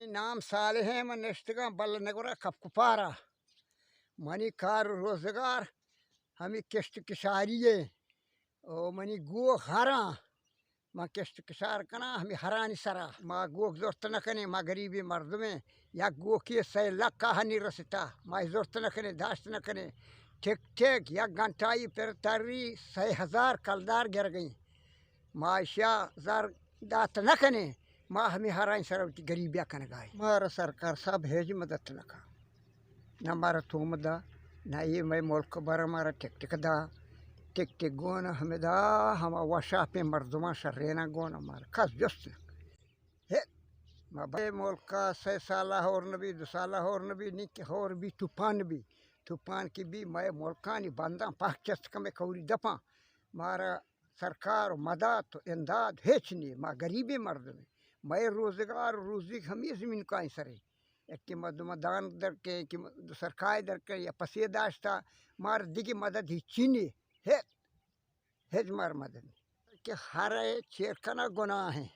नाम सालेह मन नेष्टगा बल नगरा कपकुपारा मनी कार रोजगार हमी किश्त किसारिये ओ मनी गो हरा माँ किश्त किसार कना हमी हरानी सरा माँ गो जोरत न कने माँ गरीबी मर्द में या गो के सै लक्का हनी रसता माँ जोरत न कने दाश्त न कने ठीक ठीक या घंटाई पर तारी 6,000 कलदार गिर गई माँ शा जार दात न कने माँ हमें हराई सरवती गरीबिया कन गाय मारा सरकार सब हेज मदद न का न मारा तुम दा न ये मैं मुल्क बारा मारा टिक टिक दा टिक टिक गोना हमें दा हम वशा पे मर्दमा शर्रेना गोना मारा खस जस्ट हे माँ बे मुल्क का 6 साल और नबी 2 साल और नबी निक और भी तूफान की भी मैं मुल्कानी बंदा पाक में कौरी दफा मारा सरकार मदद इमदाद हेच नहीं माँ गरीबी मर्द में मैं रोजगार रोजी हमी जमीन का सरे एक कि मदान दर के कि सरकार दर के या पसीदाश्ता मार दिगी मदद ही चीनी है हेज मार मदद कि हर चेर कना गुनाह है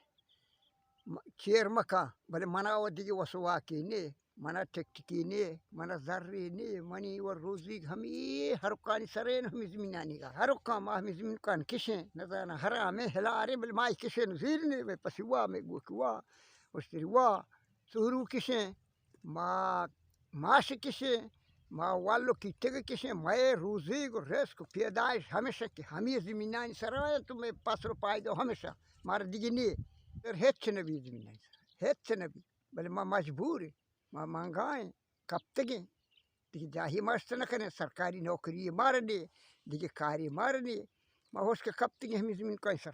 चेर मका भले मना वो दिगी वसुआ की ने मना टिकटिकी ने मना जर्री ने मनी और रोजी हमी हर कान सरेन हमी जमीनानी का हर काम हमी जमीन कान किसे न जाना हरा में हिला रे बल माई किसे नजीर ने वे पसिवा में गुकवा उसरिवा सुरू किसे माश किसे माँ वालों की टिक किसे मैं रोजी को रेस को पैदाइश हमेशा की हमी जमीनानी सराय तुम्हें 5 रुपये दो हमेशा मार दिगी नहीं फिर हेच नबी जमीनानी हेच नबी भले माँ मजबूर है माँ महंगाई कब तक दिखे जाही मस्त न करें सरकारी नौकरी मारने दिखे कार्य मारने माँ उसके कब तक हमें जमीन का सर